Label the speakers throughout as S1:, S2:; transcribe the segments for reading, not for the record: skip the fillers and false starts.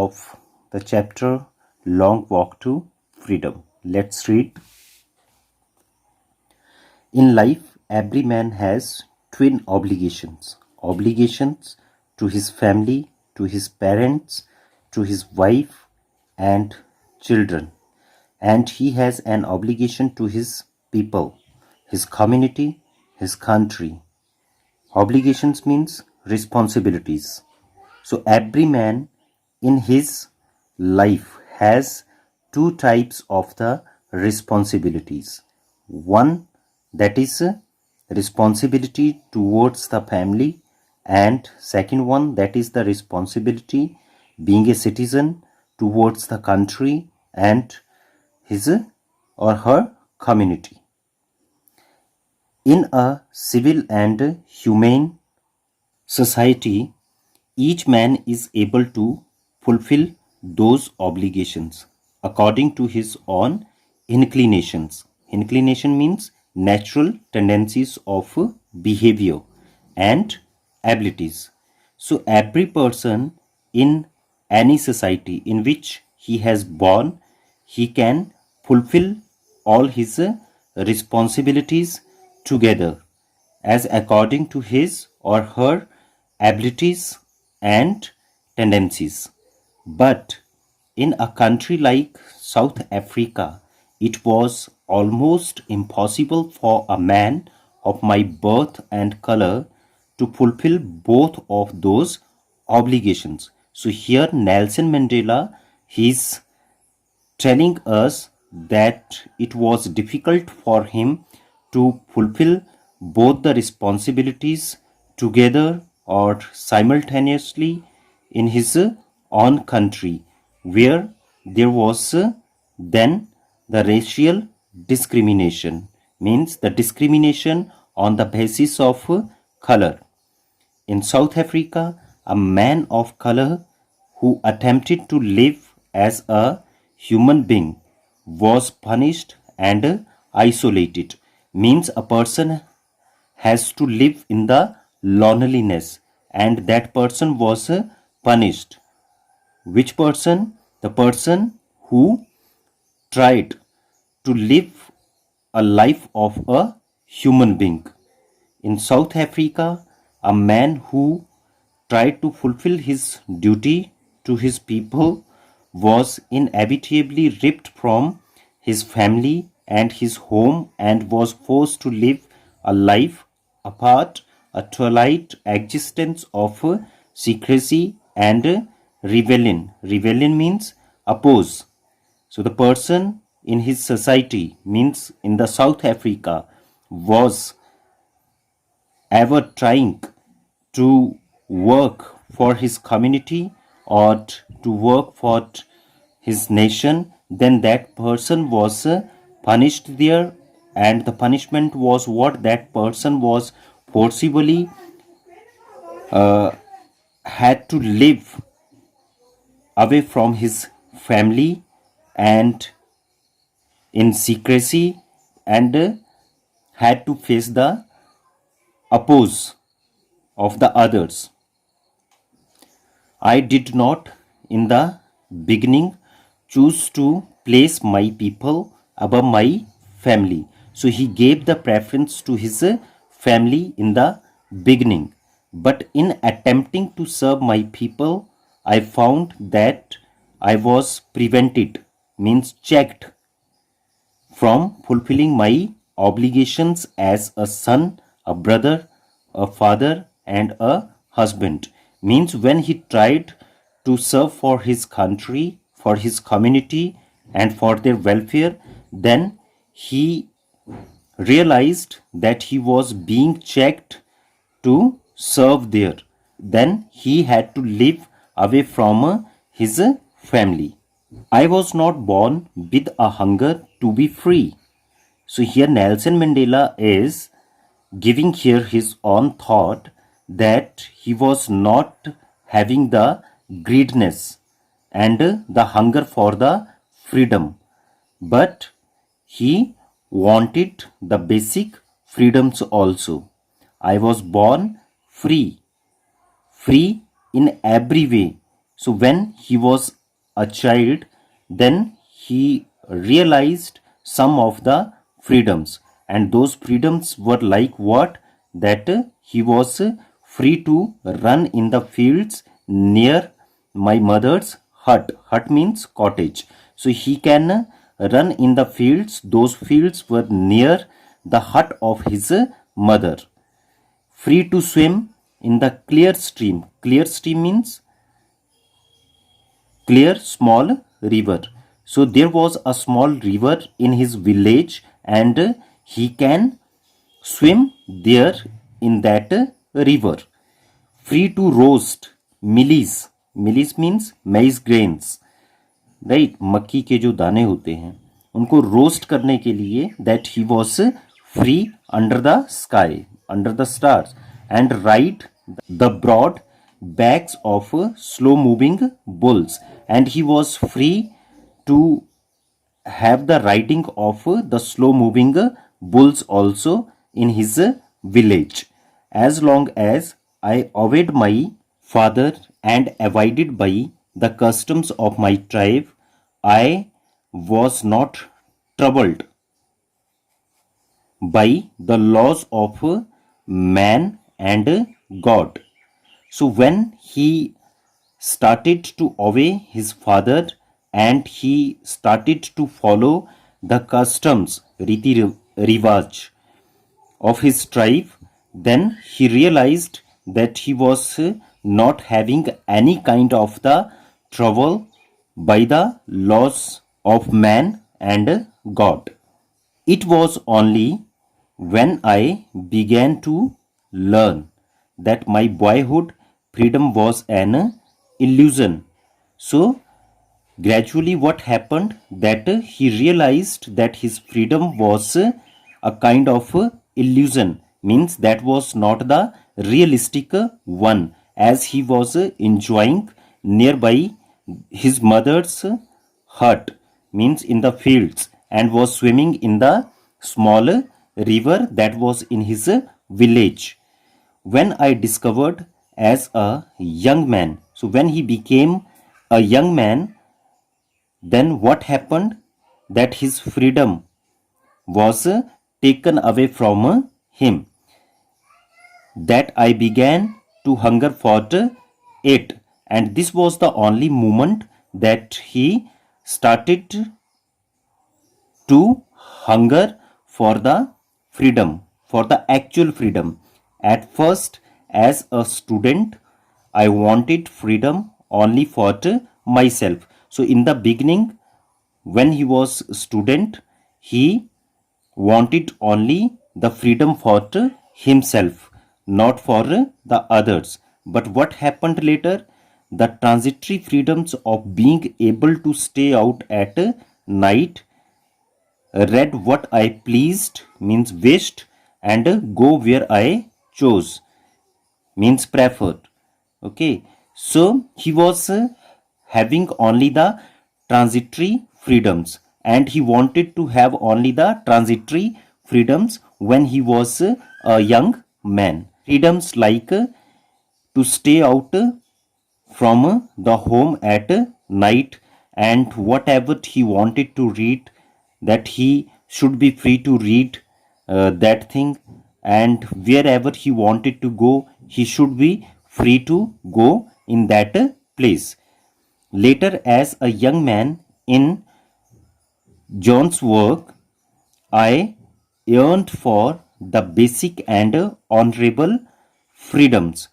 S1: of the chapter Long Walk to Freedom. Let's read. In life, every man has twin obligations. Obligations to his family, to his parents, to his wife and children. And he has an obligation to his people, his community, his country. Obligations means responsibilities. So every man in his life has two types of the responsibilities. One that is responsibility towards the family, and second one that is the responsibility being a citizen towards the country and his or her community. In a civil and humane society, each man is able to fulfill those obligations according to his own inclinations. Inclination means natural tendencies of behavior and abilities. So every person in any society in which he has born, he can fulfill all his responsibilities together as according to his or her abilities and tendencies. But in a country like South Africa, it was almost impossible for a man of my birth and color to fulfill both of those obligations. So here Nelson Mandela, he's telling us that it was difficult for him to fulfill both the responsibilities together or simultaneously in his own country, where there was then the racial discrimination, means the discrimination on the basis of color. In South Africa, a man of color who attempted to live as a human being was punished and isolated, means a person has to live in the loneliness, and that person was punished. Which person? The person who tried to live a life of a human being. In South Africa, a man who tried to fulfill his duty to his people was inevitably ripped from his family and his home and was forced to live a life apart, a twilight existence of secrecy and rebellion. Rebellion means oppose. So the person in his society, means in the South Africa, was ever trying to work for his community or to work for his nation, then that person was punished there, and the punishment was what? That person was forcibly had to live away from his family and in secrecy and had to face the oppose of the others. I did not in the beginning choose to place my people above my family. So he gave the preference to his family in the beginning. But in attempting to serve my people, I found that I was prevented, means checked, from fulfilling my obligations as a son, a brother, a father, and a husband. Means when he tried to serve for his country, for his community, and for their welfare, then he realized that he was being checked to serve there. Then he had to live away from his family. I was not born with a hunger to be free. So here Nelson Mandela is giving here his own thought that he was not having the greediness and the hunger for the freedom, but he wanted the basic freedoms also. I was born free, free in every way. So when he was a child, then he realized some of the freedoms, and those freedoms were like what? That he was free to run in the fields near my mother's hut. Hut means cottage. So he can run in the fields. Those fields were near the hut of his mother. Free to swim in the clear stream. Clear stream means clear small river. So there was a small river in his village, and he can swim there in that river. Free to roast millis. Millis means maize grains, right, मक्की के जो दाने होते हैं उनको roast करने के लिए, that he was free under the sky, under the stars, and ride the broad backs of slow moving bulls, and he was free to have the riding of the slow moving bulls also in his village. As long as I obeyed my father and abided by the customs of my tribe, I was not troubled by the laws of man and God. So when he started to obey his father and he started to follow the customs, riti rivaj of his tribe, then he realized that he was not having any kind of the trouble by the laws of man and God. It was only when I began to learn that my boyhood freedom was an illusion. So gradually what happened, that he realized that his freedom was a kind of illusion, means that was not the realistic one, as he was enjoying nearby his mother's hut, means in the fields, and was swimming in the small river that was in his village. When I discovered as a young man, so when he became a young man, then what happened, that his freedom was taken away from him, that I began to hunger for it, and this was the only moment that he started to hunger for the freedom, for the actual freedom. At first, as a student, I wanted freedom only for myself. So in the beginning, when he was student, he wanted only the freedom for himself, not for the others. But what happened later, the transitory freedoms of being able to stay out at night, read what I pleased, means wished, and go where I chose, means preferred. Okay, so he was having only the transitory freedoms, and he wanted to have only the transitory freedoms when he was a young man. Freedoms like to stay out from the home at night, and whatever he wanted to read, that he should be free to read that thing, and wherever he wanted to go, he should be free to go in that place. Later, as a young man in Johannesburg, I yearned for the basic and honorable freedoms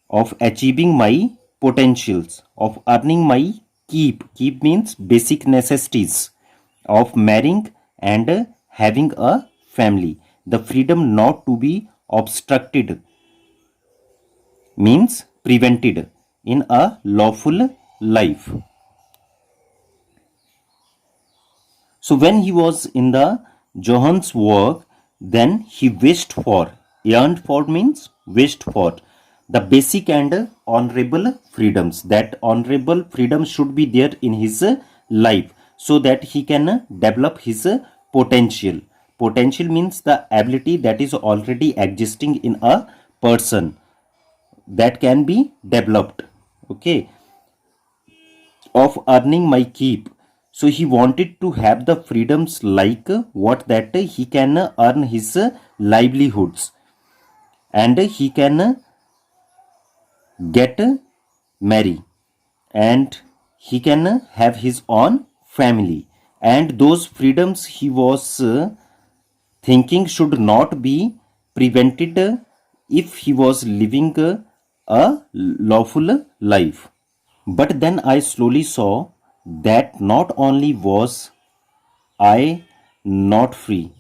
S1: of achieving my potentials, of earning my keep. Keep means basic necessities, of marrying and having a family. The freedom not to be obstructed, means prevented in a lawful life. So when he was in the Johannesburg, then he wished for, yearned for means wished for, the basic and honorable freedoms. That honorable freedom should be there in his life, so that he can develop his potential. Potential means the ability that is already existing in a person, that can be developed. Okay, of earning my keep. So he wanted to have the freedoms like what that he can earn his livelihoods, and he can get marry, and he can have his own family, and those freedoms he was thinking should not be prevented if he was living a lawful life. But then I slowly saw that not only was I not free,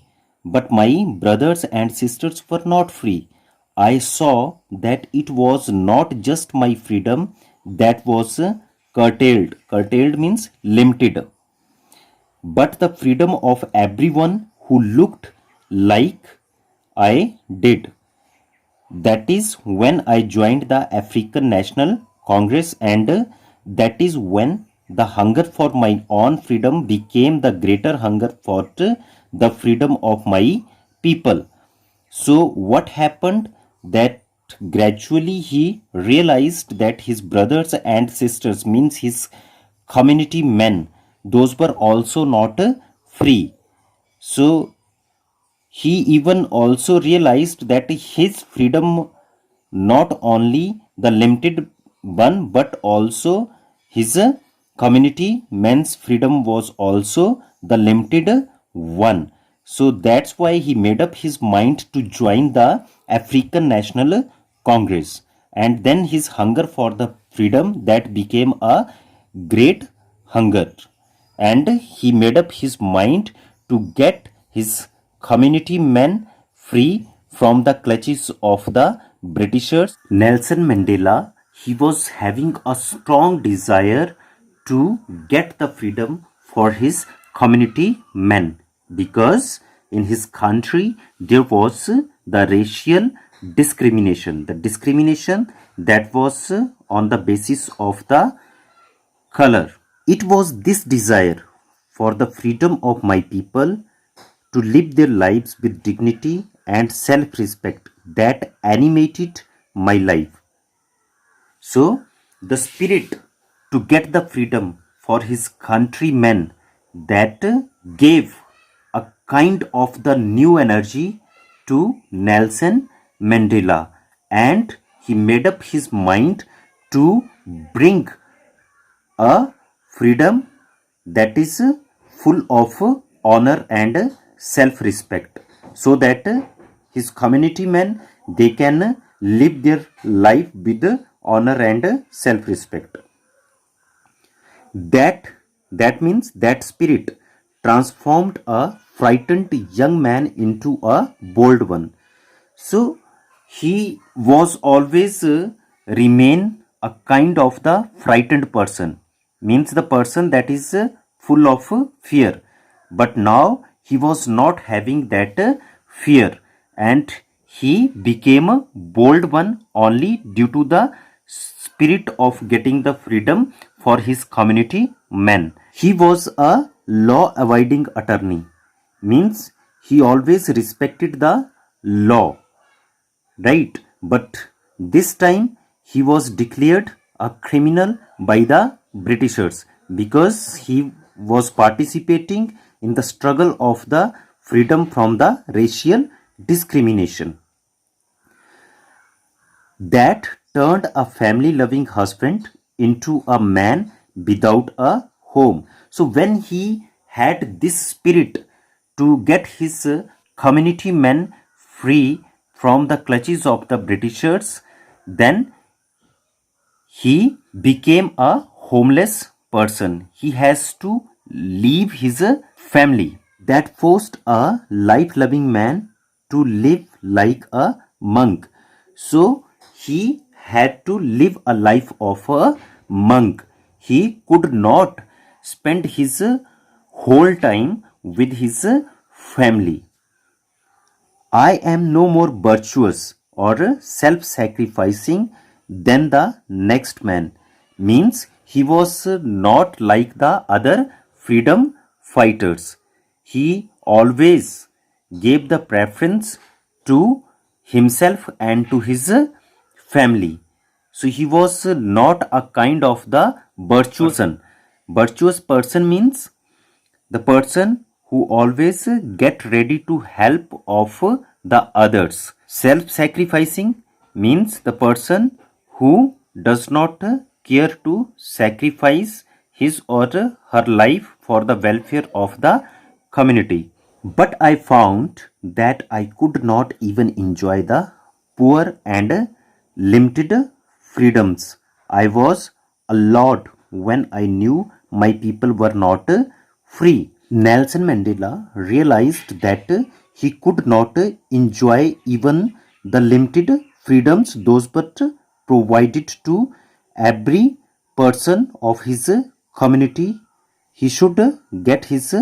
S1: but my brothers and sisters were not free. I saw that it was not just my freedom that was curtailed. Curtailed means limited, but the freedom of everyone who looked like I did. That is when I joined the African National Congress, and that is when the hunger for my own freedom became the greater hunger for the freedom of my people. So what happened, that gradually he realized that his brothers and sisters, means his community men, those were also not free. So he even also realized that his freedom, not only the limited one, but also his community men's freedom was also the limited one. So that's why he made up his mind to join the African National Congress. And then his hunger for the freedom, that became a great hunger, and he made up his mind to get his community men free from the clutches of the Britishers. Nelson Mandela, he was having a strong desire to get the freedom for his community men, because in his country there was the racial discrimination, the discrimination that was on the basis of the color. It was this desire for the freedom of my people to live their lives with dignity and self respect that animated my life. So, the spirit to get the freedom for his countrymen, that gave a kind of the new energy to Nelson Mandela, and he made up his mind to bring a freedom that is full of honor and self-respect, so that his community men, they can live their life with honor and self-respect. That means that spirit transformed a frightened young man into a bold one. So he was always remain a kind of the frightened person, means the person that is full of fear. But now he was not having that fear, and he became a bold one only due to the spirit of getting the freedom for his community men. He was a law abiding attorney, means he always respected the law, right? But this time he was declared a criminal by the Britishers, because he was participating in the struggle of the freedom from the racial discrimination. That turned a family loving husband into a man without a home. So when he had this spirit to get his community men free from the clutches of the Britishers, then he became a homeless person. He has to leave his family. That forced a life loving man to live like a monk. So he had to live a life of a monk. He could not spend his whole time with his family. I am no more virtuous or self sacrificing than the next man, means he was not like the other freedom fighters. He always gave the preference to himself and to his family. So he was not a kind of the virtuous person. Virtuous person means the person who always get ready to help of the others. Self-sacrificing means the person who does not care to sacrifice his or her life for the welfare of the community. But I found that I could not even enjoy the poor and limited freedoms I was allowed when I knew my people were not free. Nelson Mandela realized that he could not enjoy even the limited freedoms those but provided to every person of his community. He should get his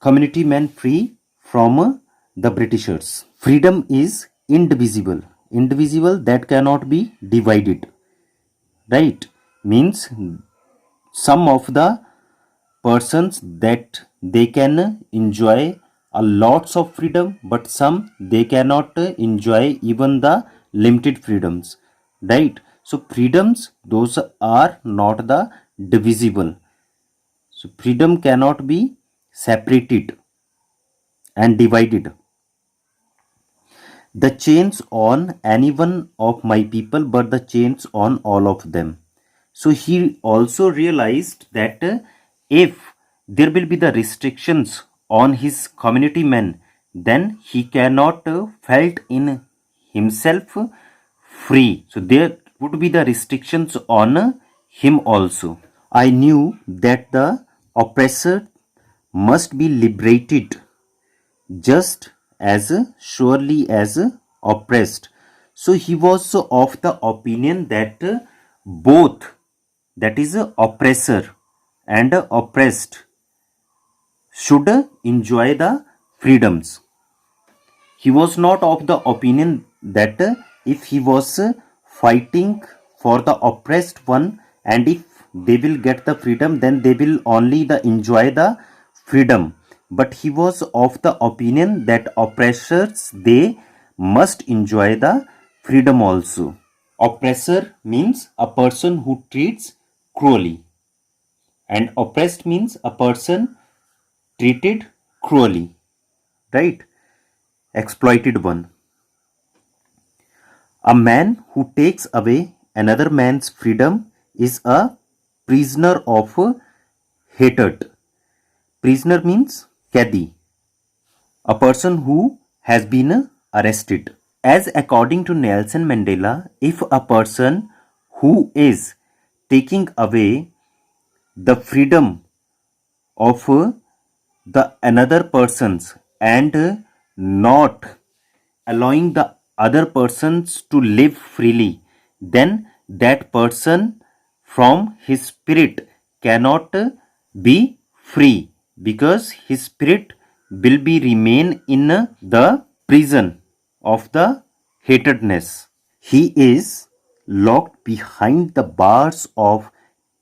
S1: community men free from the Britishers. Freedom is indivisible, indivisible that cannot be divided, right? Means some of the persons that they can enjoy a lots of freedom, but some they cannot enjoy even the limited freedoms, right? So freedoms those are not the divisible. So freedom cannot be separated and divided. The chains on any one of my people, but the chains on all of them. So he also realized that if there will be the restrictions on his community men, then he cannot felt in himself free. So there would be the restrictions on him also. I knew that the oppressor must be liberated just as surely as oppressed. So he was of the opinion that both, that is oppressor and oppressed, should enjoy the freedoms. He was not of the opinion that if he was fighting for the oppressed one and if they will get the freedom, then they will only enjoy the freedom. But he was of the opinion that oppressors, they must enjoy the freedom also. Oppressor means a person who treats cruelly, and oppressed means a person treated cruelly, right? Exploited one. A man who takes away another man's freedom is a prisoner of hatred. Prisoner means kadi, a person who has been arrested. As according to Nelson Mandela, if a person who is taking away the freedom of the another persons and not allowing the other persons to live freely, then that person from his spirit cannot be free, because his spirit will be remain in the prison of the hatredness. He is locked behind the bars of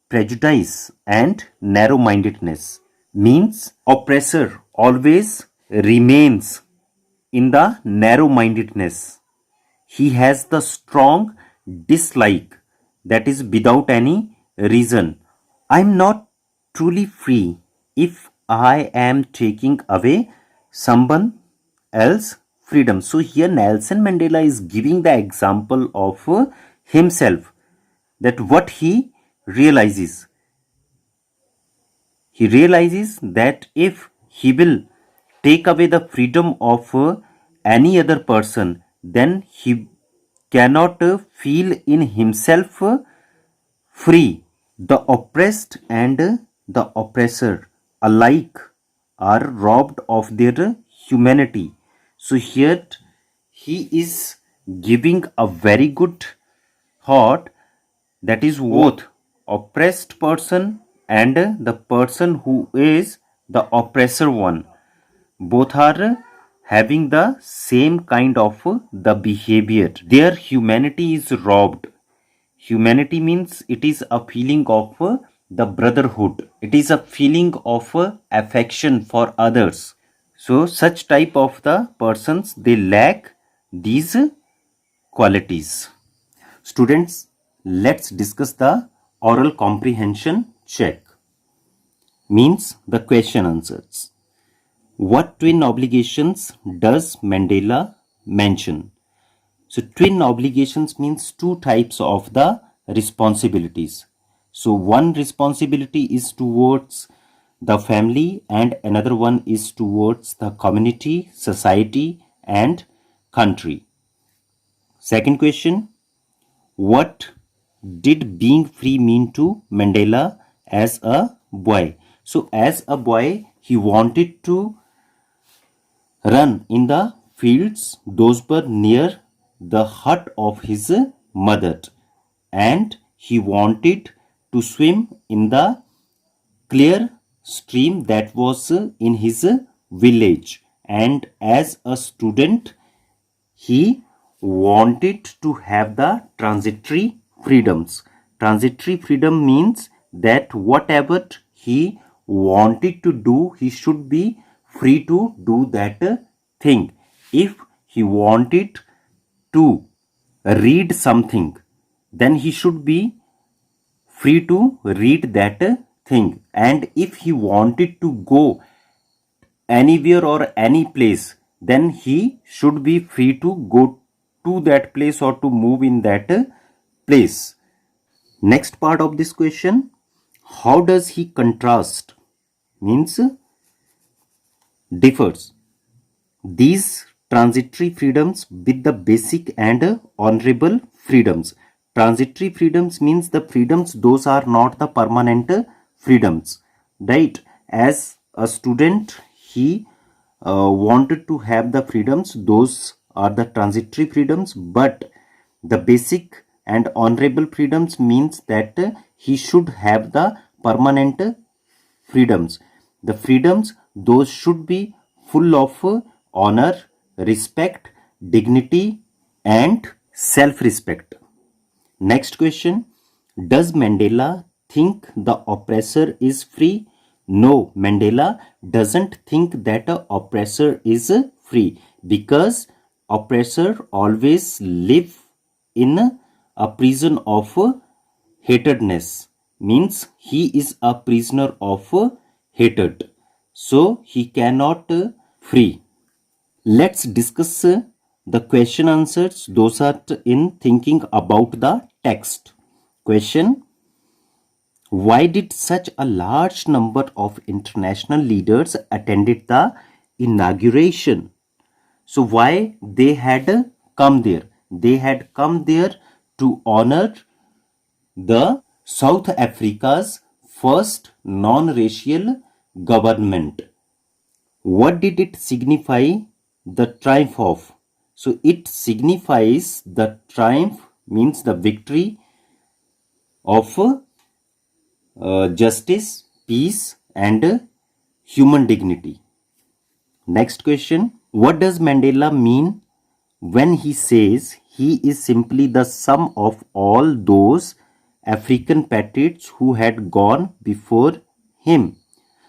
S1: prejudice and narrow mindedness. Means oppressor always remains in the narrow mindedness. He has the strong dislike that is without any reason. I'm not truly free if I am taking away someone else's freedom. So here Nelson Mandela is giving the example of himself, that what he realizes. He realizes that if he will take away the freedom of any other person, then he cannot feel in himself free. The oppressed and the oppressor alike are robbed of their humanity. So here he is giving a very good thought, that is both oppressed person and the person who is the oppressor one, both are having the same kind of the behavior. Their humanity is robbed. Humanity means it is a feeling of the brotherhood, it is a feeling of affection for others. So such type of the persons, they lack these qualities. Students, let's discuss the oral comprehension check. means the question answers. What twin obligations does Mandela mention? So twin obligations means two types of the responsibilities. So one responsibility is towards the family and another one is towards the community, society and country. Second question, what did being free mean to Mandela as a boy? So as a boy, he wanted to run in the fields, those were near the hut of his mother, and he wanted to swim in the clear stream that was in his village. And as a student, he wanted to have the transitory freedoms. Transitory freedom means that whatever he wanted to do, he should be free to do that thing. If he wanted to read something, then he should be free to read that thing. And if he wanted to go anywhere or any place, then he should be free to go to that place or to move in that place. Next part of this question, how does he contrast? Means differs these transitory freedoms with the basic and honorable freedoms. Transitory freedoms means the freedoms, those are not the permanent freedoms, right? As a student, he wanted to have the freedoms, those are the transitory freedoms, but the basic and honorable freedoms means that he should have the permanent freedoms. The freedoms, those should be full of honor, respect, dignity and self-respect. Next question, does Mandela think the oppressor is free? No, Mandela doesn't think that a oppressor is free, because oppressor always live in a prison of hatredness, means he is a prisoner of hatred, so he cannot free. Let's discuss the question answers, those are in thinking about the text. Question, why did such a large number of international leaders attended the inauguration? So why they had come there? They had come there to honor the South Africa's first non-racial government. What did it signify the triumph of? So it signifies the triumph, means the victory of justice, peace and human dignity. Next question, what does Mandela mean when he says he is simply the sum of all those African patriots who had gone before him?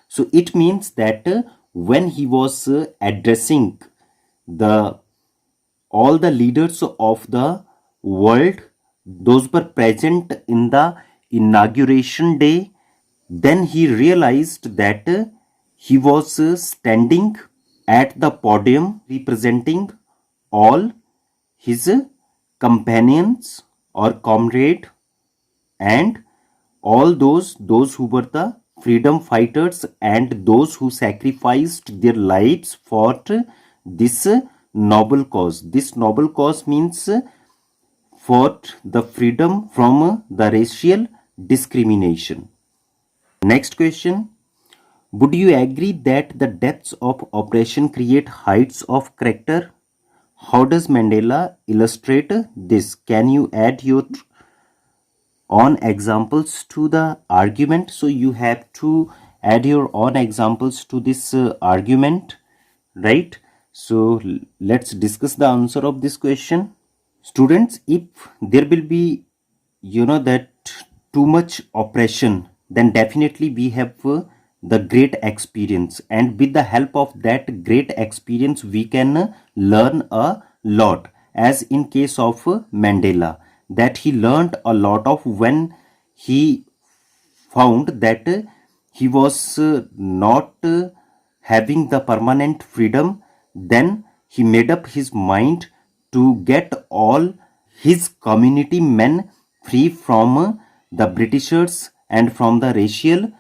S1: So it means that when he was addressing the all the leaders of the world, those were present in the inauguration day, then he realized that he was standing at the podium representing all his companions or comrade and all those who were the freedom fighters and those who sacrificed their lives for this noble cause. This noble cause means for the freedom from the racial discrimination. Next question, would you agree that the depths of oppression create heights of character? How does Mandela illustrate this? Can you add your own examples to the argument? So you have to add your own examples to this argument, right? So let's discuss the answer of this question. Students, if there will be that too much oppression, then definitely we have the great experience, and with the help of that great experience we can learn a lot, as in case of Mandela, that he learned a lot of when he found that he was not having the permanent freedom, then he made up his mind to get all his community men free from the Britishers and from the racial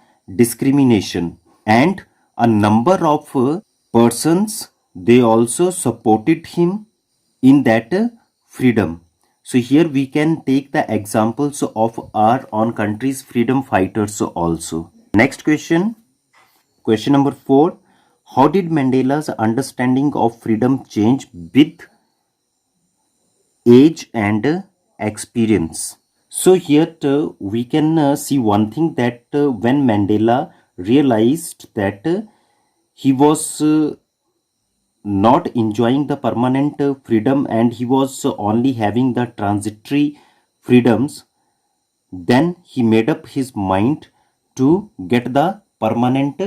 S1: discrimination. And a number of persons, they also supported him in that freedom. So here we can take the examples of our own country's freedom fighters also. Next question, question number 4. How did Mandela's understanding of freedom change with age and experience? So here we can see one thing, that when Mandela realized that he was not enjoying the permanent freedom and he was only having the transitory freedoms, then he made up his mind to get the permanent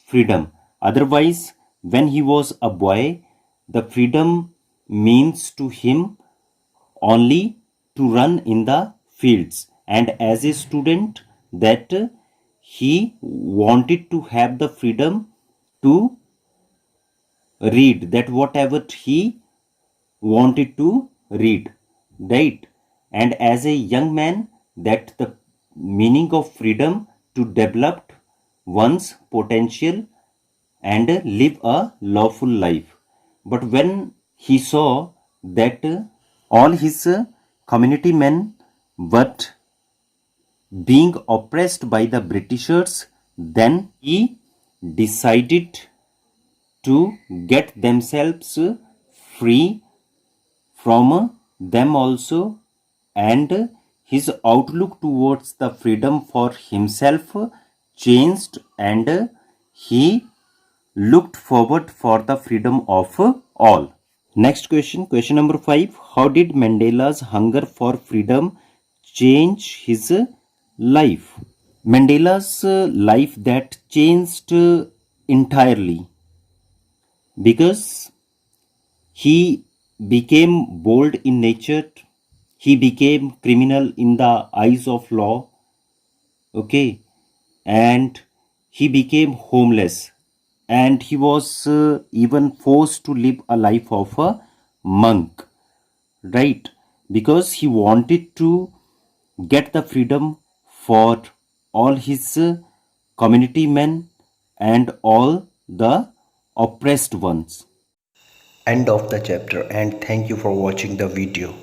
S1: freedom. Otherwise, when he was a boy, the freedom means to him only to run in the fields, and as a student, that he wanted to have the freedom to read, that whatever he wanted to read, right? And as a young man, that the meaning of freedom to develop one's potential and live a lawful life. But when he saw that all his community men were being oppressed by the Britishers, then he decided to get themselves free from them also, and his outlook towards the freedom for himself changed, and he looked forward for the freedom of all. Next question, question number 5. How did Mandela's hunger for freedom change his life? Mandela's life that changed entirely, because he became bold in nature, he became criminal in the eyes of law, okay, and he became homeless, and he was even forced to live a life of a monk, right? Because he wanted to get the freedom for all his community men and all the oppressed ones.
S2: End of the chapter, and thank you for watching the video.